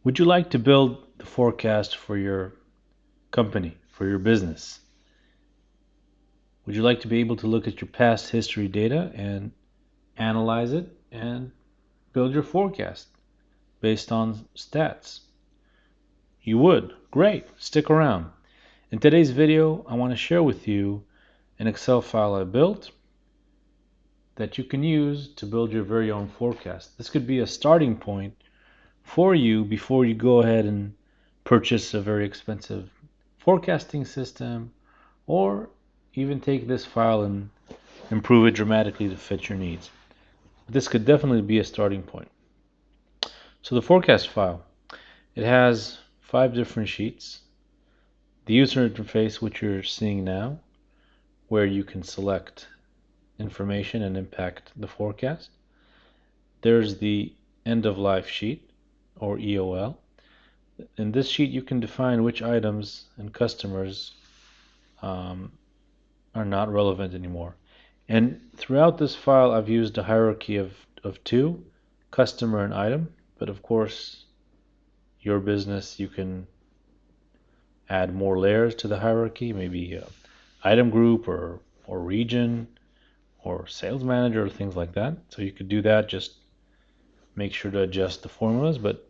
Would you like to build the forecast for your company, for your business? Would you like to be able to look at your past history data and analyze it and build your forecast based on stats? You would. Great. Stick around. In today's video, I want to share with you an Excel file I built that you can use to build your very own forecast. This could be a starting point for you before you go ahead and purchase a very expensive forecasting system, or even take this file and improve it dramatically to fit your needs. This could definitely be a starting point. So the forecast file, it has 5 different sheets. The user interface, which you're seeing now, where you can select information and impact the forecast. There's the end of life sheet, or EOL. In this sheet, you can define which items and customers um, are not relevant anymore. And throughout this file, I've used a hierarchy of two, customer and item. But of course, your business, you can add more layers to the hierarchy, maybe item group or region or sales manager or things like that. So you could do that, just make sure to adjust the formulas. But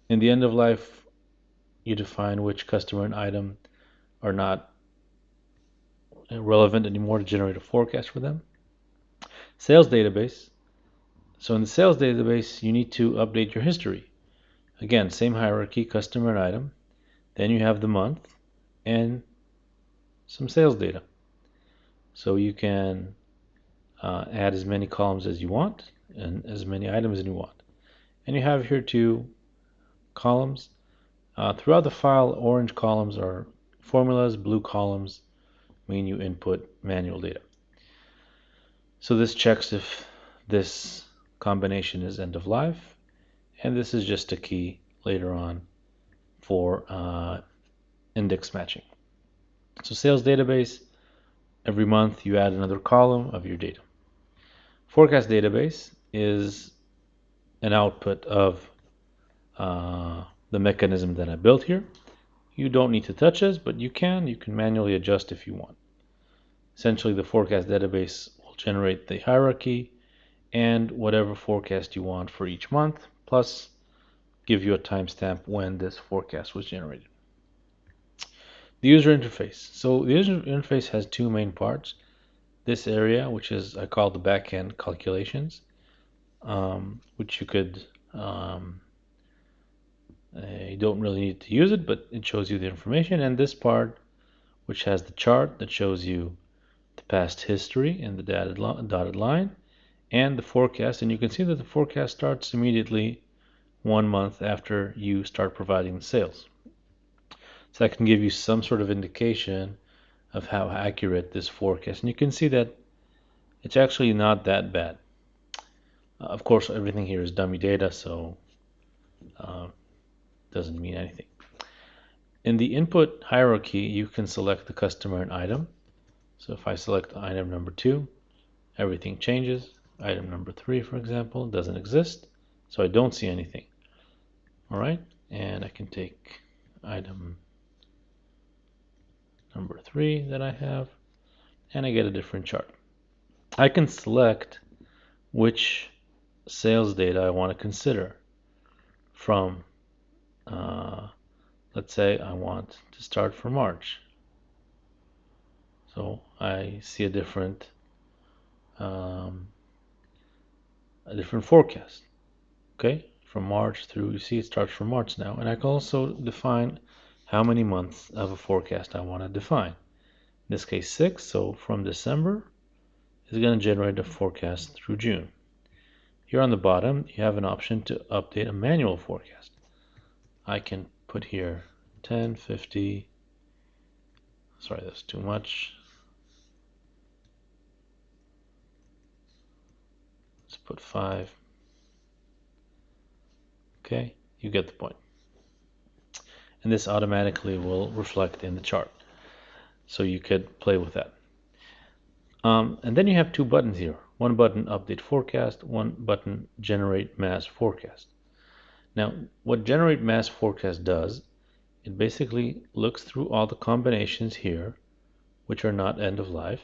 in the end of life, you define which customer and item are not relevant anymore to generate a forecast for them. Sales database. So in the sales database, you need to update your history. Again, same hierarchy, customer and item. Then you have the month and some sales data. So you can add as many columns as you want and as many items as you want. And you have here 2 columns. Throughout the file, orange columns are formulas, blue columns mean you input manual data. So this checks if this combination is end of life, and this is just a key later on for index matching. So sales database, every month you add another column of your data. Forecast database is an output of the mechanism that I built here. You don't need to touch this, but you can manually adjust if you want. Essentially, the forecast database will generate the hierarchy and whatever forecast you want for each month, plus give you a timestamp when this forecast was generated. The user interface. So the user interface has 2 main parts. This area, which is I call the backend calculations, which you could you don't really need to use it, but it shows you the information. And this part, which has the chart that shows you the past history and the dotted line, and the forecast. And you can see that the forecast starts immediately 1 month after you start providing the sales. So that can give you some sort of indication of how accurate this forecast. And you can see that it's actually not that bad. Of course, everything here is dummy data, so doesn't mean anything. In the input hierarchy, you can select the customer and item. So if I select item number 2, everything changes. Item number 3, for example, doesn't exist, so I don't see anything. All right, and I can take item number 3 that I have, and I get a different chart. I can select which sales data I want to consider from, let's say I want to start for March. So I see a different forecast. Okay, from March through, you see it starts from March now, and I can also define how many months of a forecast I want to define. In this case 6, so from December is going to generate a forecast through June. Here on the bottom you have an option to update a manual forecast. I can put here 10, 50, sorry that's too much. Let's put 5. Okay, you get the point. And this automatically will reflect in the chart. So you could play with that. And then you have 2 buttons here. One button, update forecast, one button, generate mass forecast. Now, what generate mass forecast does, it basically looks through all the combinations here, which are not end of life,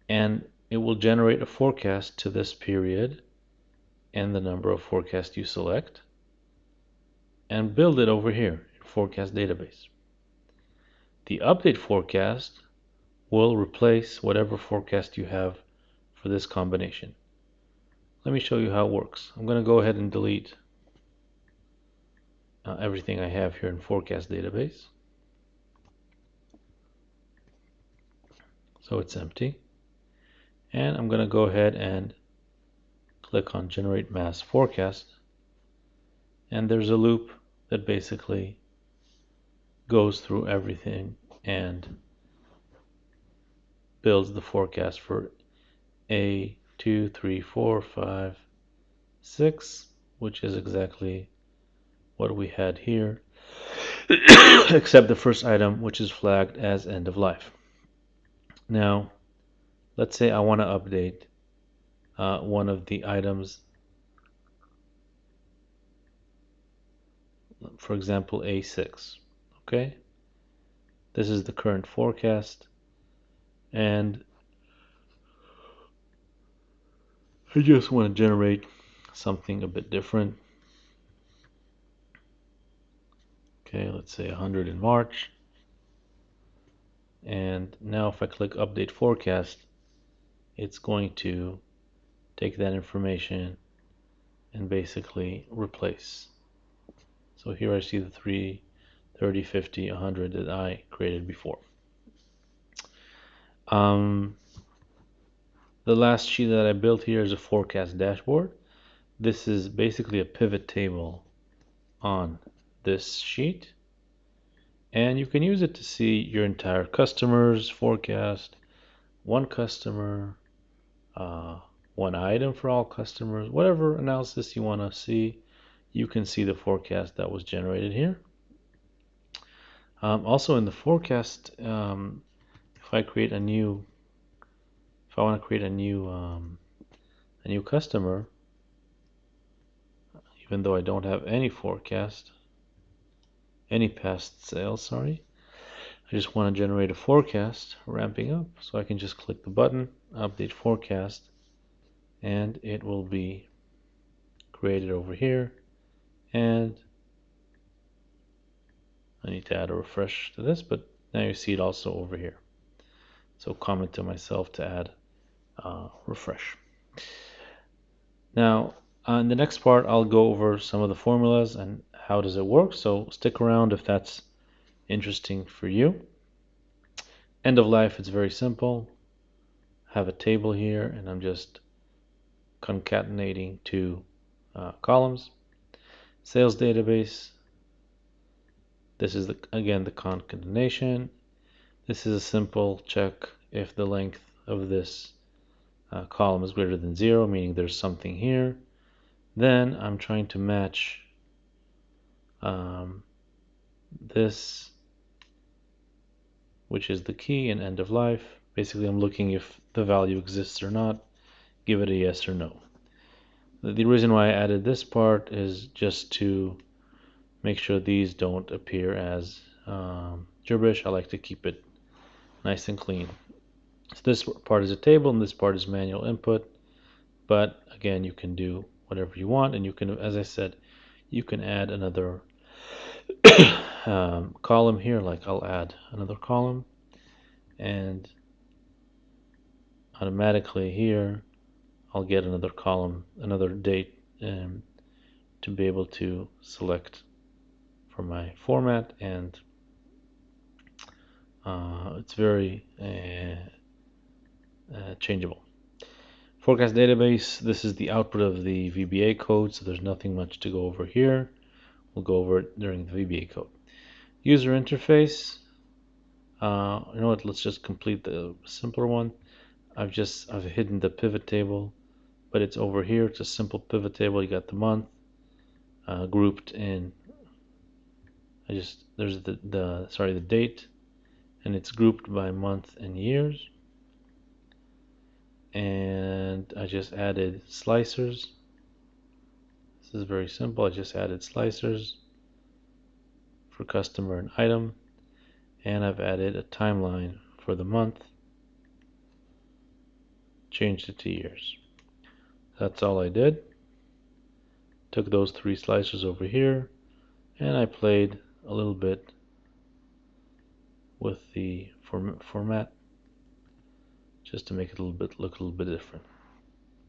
and it will generate a forecast to this period and the number of forecasts you select, and build it over here in forecast database. The update forecast will replace whatever forecast you have for this combination. Let me show you how it works. I'm going to go ahead and delete everything I have here in forecast database. So it's empty. And I'm going to go ahead and click on generate mass forecast. And there's a loop that basically goes through everything and builds the forecast for A, 2, 3, 4, 5, 6, which is exactly what we had here, except the first item, which is flagged as end of life. Now, let's say I want to update one of the items, for example, A6. Okay, this is the current forecast, and I just want to generate something a bit different. Okay, let's say 100 in March. And now if I click update forecast, it's going to take that information and basically replace. So here I see the 3, 30, 50, 100 that I created before. The last sheet that I built here is a forecast dashboard. This is basically a pivot table on this sheet, and you can use it to see your entire customers forecast, one customer, one item for all customers, whatever analysis you want to see, you can see the forecast that was generated here. Also in the forecast, if I create a new, if I want to create a new customer, even though I don't have any forecast, any past sales, sorry, I just want to generate a forecast ramping up, so I can just click the button, update forecast, and it will be created over here. And I need to add a refresh to this, but now you see it also over here. So comment to myself to add refresh. Now, in the next part, I'll go over some of the formulas and how does it work. So stick around if that's interesting for you. End of life, it's very simple. Have a table here, and I'm just concatenating two columns. Sales database. This is again the concatenation. This is a simple check if the length of this column is greater than 0, meaning there's something here. Then I'm trying to match this, which is the key and end of life. Basically, I'm looking if the value exists or not, give it a yes or no. The reason why I added this part is just to make sure these don't appear as gibberish. I like to keep it nice and clean. So this part is a table and this part is manual input, but again, you can do whatever you want, and you can, as I said, you can add another column here, like I'll add another column, and automatically here I'll get another column, another date, to be able to select for my format, and it's very changeable. Forecast database, this is the output of the VBA code, so there's nothing much to go over here. We'll go over it during the VBA code. User interface, you know what, let's just complete the simpler one. I've hidden the pivot table, but it's over here. It's a simple pivot table. You got the month grouped in. There's the date, and it's grouped by month and years. And I just added slicers. This is very simple. I just added slicers for customer and item, and I've added a timeline for the month, changed it to years. That's all I did. Took those 3 slicers over here, and I played a little bit with the format just to make it look a little bit different.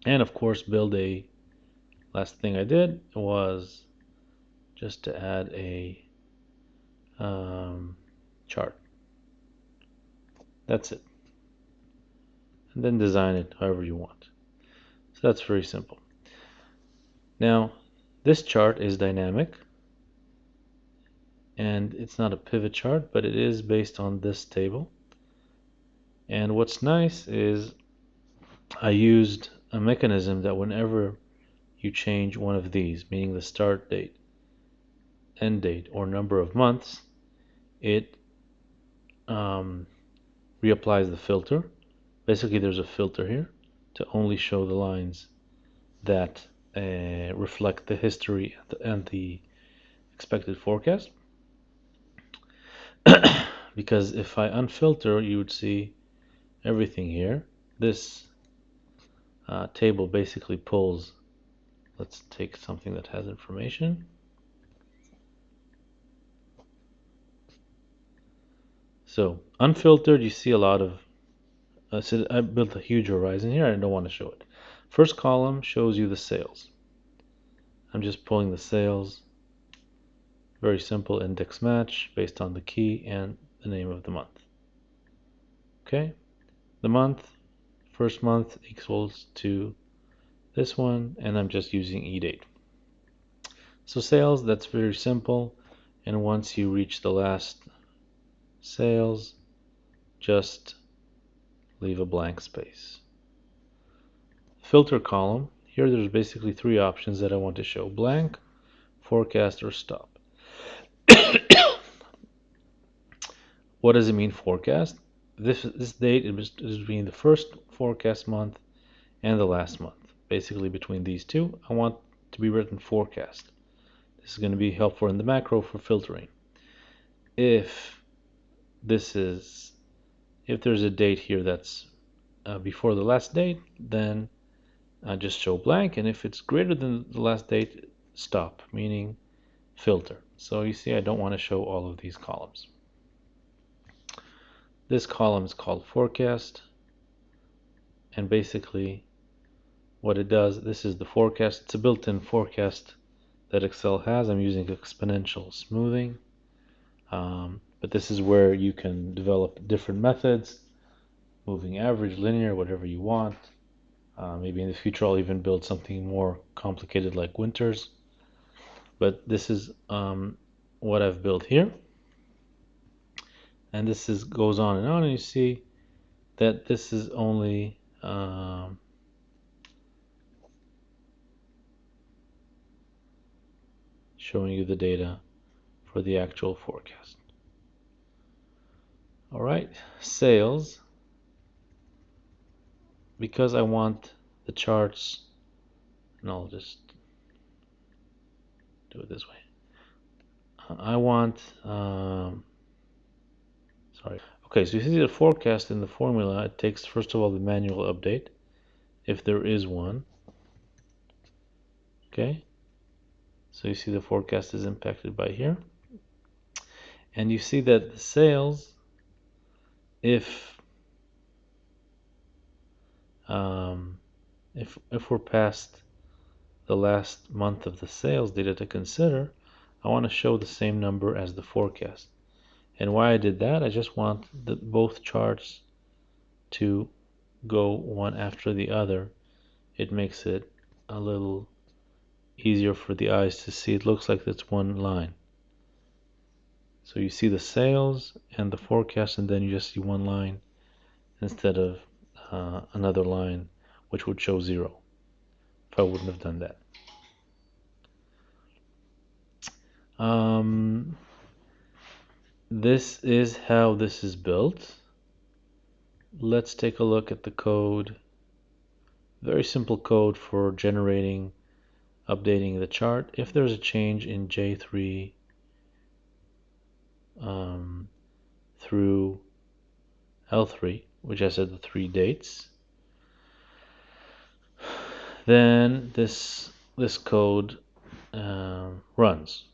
And of course, last thing I did was just to add a chart. That's it. And then design it however you want. So that's very simple. Now, this chart is dynamic, and it's not a pivot chart, but it is based on this table. And what's nice is I used a mechanism that whenever you change one of these, meaning the start date, end date, or number of months, it reapplies the filter. Basically, there's a filter here to only show the lines that reflect the history and the expected forecast. Because if I unfilter, you would see everything here. This table basically pulls. Let's take something that has information. So unfiltered, you see a lot of. So I built a huge horizon here. I don't want to show it. First column shows you the sales. I'm just pulling the sales. Very simple index match based on the key and the name of the month. Okay, the month, first month equals to this one, and I'm just using eDate. So sales, that's very simple. And once you reach the last sales, just leave a blank space. Filter column, here there's basically 3 options that I want to show: blank, forecast, or stop. What does it mean forecast? This date is between the first forecast month and the last month. Basically between these two, I want to be written forecast. This is going to be helpful in the macro for filtering. If there's a date here that's before the last date, then I just show blank, and if it's greater than the last date, stop, meaning filter. So you see I don't want to show all of these columns. This column is called forecast, and basically what it does, this is the forecast. It's a built-in forecast that Excel has. I'm using exponential smoothing, but this is where you can develop different methods, moving average, linear, whatever you want. Maybe in the future I'll even build something more complicated like winters, but this is what I've built here. And this goes on, and you see that this is only showing you the data for the actual forecast. All right, sales, because I want the charts, and I'll just do it this way. I want, sorry. Okay, so you see the forecast in the formula. It takes, first of all, the manual update, if there is one. Okay, so you see the forecast is impacted by here. And you see that the sales, if we're past the last month of the sales data to consider, I want to show the same number as the forecast. And why I did that, I just want both charts to go one after the other. It makes it a little easier for the eyes to see. It looks like it's one line. So you see the sales and the forecast, and then you just see one line instead of another line, which would show 0 if I wouldn't have done that. This is how this is built. Let's take a look at the code. Very simple code for generating updating the chart. If there's a change in J3 through L3, which I said the 3 dates, then this code runs.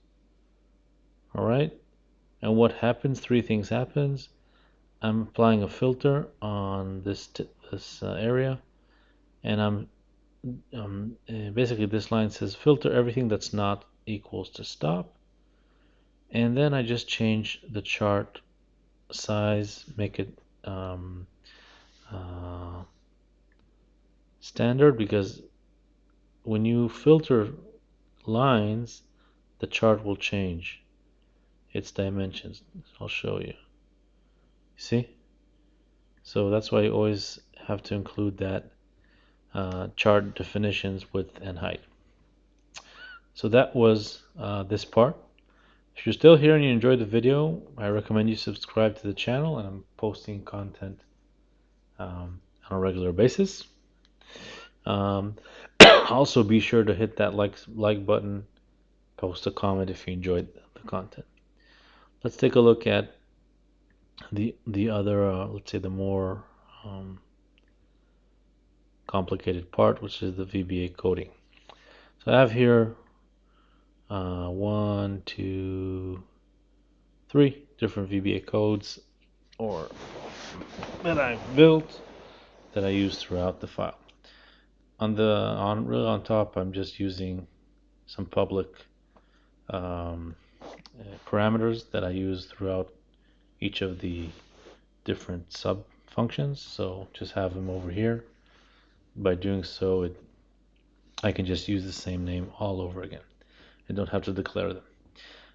All right, and what happens? Three things happens. I'm applying a filter on this area, and basically this line says filter everything that's not equals to stop, and then I just change the chart size, make it uh, standard, because when you filter lines, the chart will change its dimensions. I'll show you. See? So that's why you always have to include that chart definitions, width and height. So that was this part. If you're still here and you enjoyed the video, I recommend you subscribe to the channel, and I'm posting content on a regular basis. Also, be sure to hit that like button, post a comment if you enjoyed the content. Let's take a look at the other, let's say the more complicated part, which is the VBA coding. So I have here 1, 2, 3 different VBA codes, or that I've built, that I use throughout the file. Really on top, I'm just using some public parameters that I use throughout each of the different sub functions. So just have them over here. By doing so, I can just use the same name all over again. I don't have to declare them.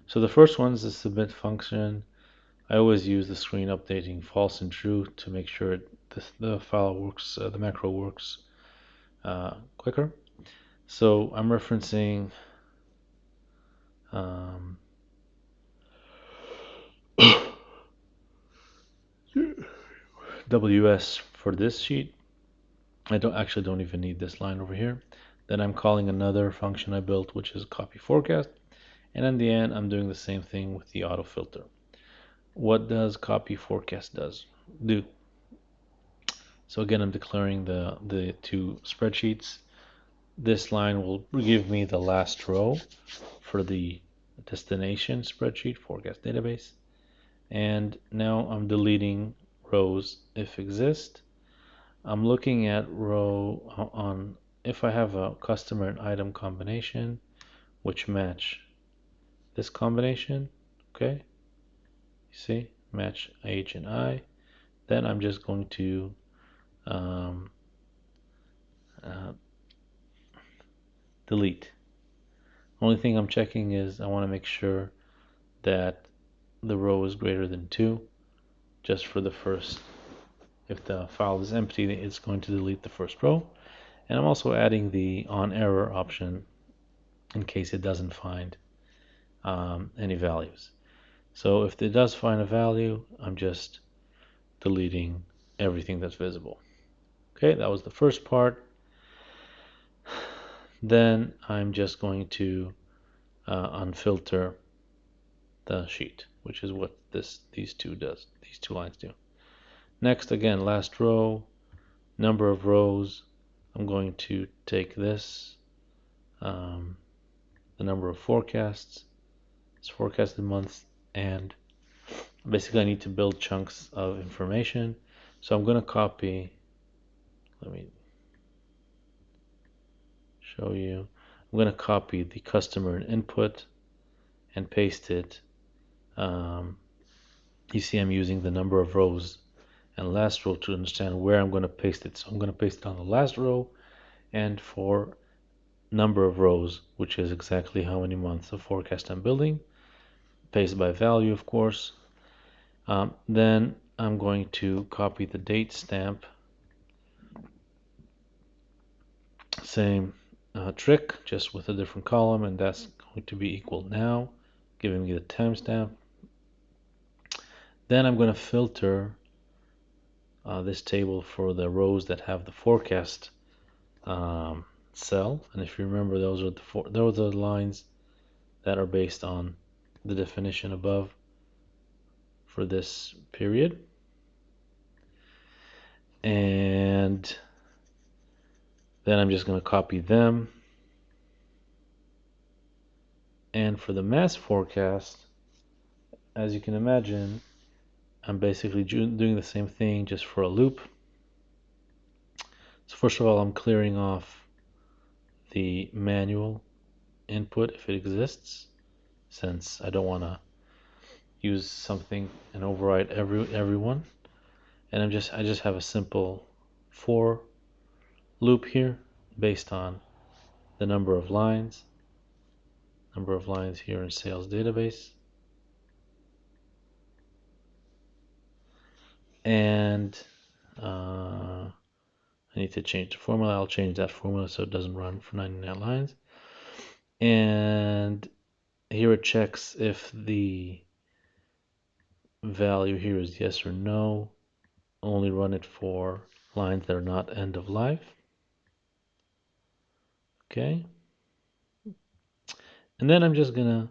So the first one is the submit function. I always use the screen updating false and true to make sure the file works, the macro works quicker. So I'm referencing WS for this sheet. I don't even need this line over here. Then I'm calling another function I built, which is copy forecast. And in the end, I'm doing the same thing with the auto filter. What does copy forecast do? So again, I'm declaring the two spreadsheets. This line will give me the last row for the destination spreadsheet forecast database. And now I'm deleting rows if exist. I'm looking at row on if I have a customer and item combination which match this combination. Okay, you see, match H and I. Then I'm just going to um, uh, delete. Only thing I'm checking is I want to make sure that the row is greater than 2, just for the first. If the file is empty, it's going to delete the first row. And I'm also adding the on error option in case it doesn't find any values. So if it does find a value, I'm just deleting everything that's visible. Okay, that was the first part. Then I'm just going to unfilter the sheet, which is what these two lines do. Next, again, last row, number of rows. I'm going to take this, the number of forecasts, it's forecasted months, and basically I need to build chunks of information. So I'm going to copy, let me show you. I'm going to copy the customer and input and paste it. You see I'm using the number of rows and last row to understand where I'm going to paste it. So I'm going to paste it on the last row, and for number of rows, which is exactly how many months of forecast I'm building, paste by value, of course. Then I'm going to copy the date stamp. Same trick, just with a different column, and that's going to be equal now, giving me the timestamp. Then I'm going to filter this table for the rows that have the forecast cell. And if you remember, those are the lines that are based on the definition above for this period. And then I'm just going to copy them. And for the mass forecast, as you can imagine, I'm basically doing the same thing just for a loop. So first of all, I'm clearing off the manual input if it exists, since I don't want to use something and override everyone. And I just have a simple for loop here based on the number of lines here in sales database. And I need to change the formula. I'll change that formula so it doesn't run for 99 lines. And here it checks if the value here is yes or no. Only run it for lines that are not end of life. Okay. And then I'm just gonna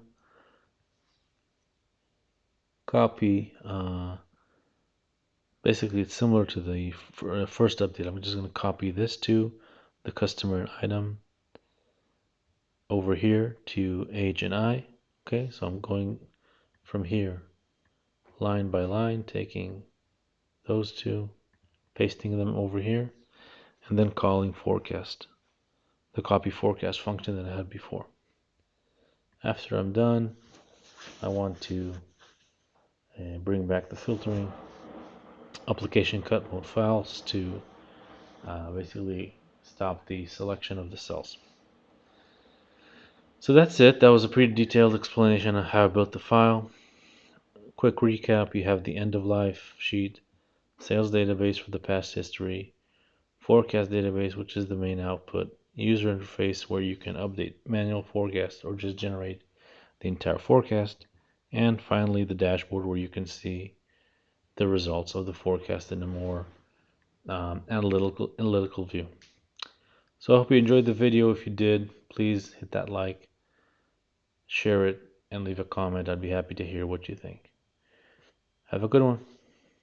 copy, basically it's similar to the first update. I'm just gonna copy this to the customer and item over here to age and I. Okay, so I'm going from here line by line, taking those two, pasting them over here, and then calling forecast, the copy forecast function that I had before. After I'm done, I want to bring back the filtering application cut mode files to basically stop the selection of the cells. So that's it. That was a pretty detailed explanation of how I built the file. Quick recap: you have the end of life sheet, sales database for the past history, forecast database, which is the main output, user interface where you can update manual forecast or just generate the entire forecast, and finally the dashboard where you can see the results of the forecast in a more analytical view. So I hope you enjoyed the video. If you did, please hit that like, share it, and leave a comment. I'd be happy to hear what you think. Have a good one.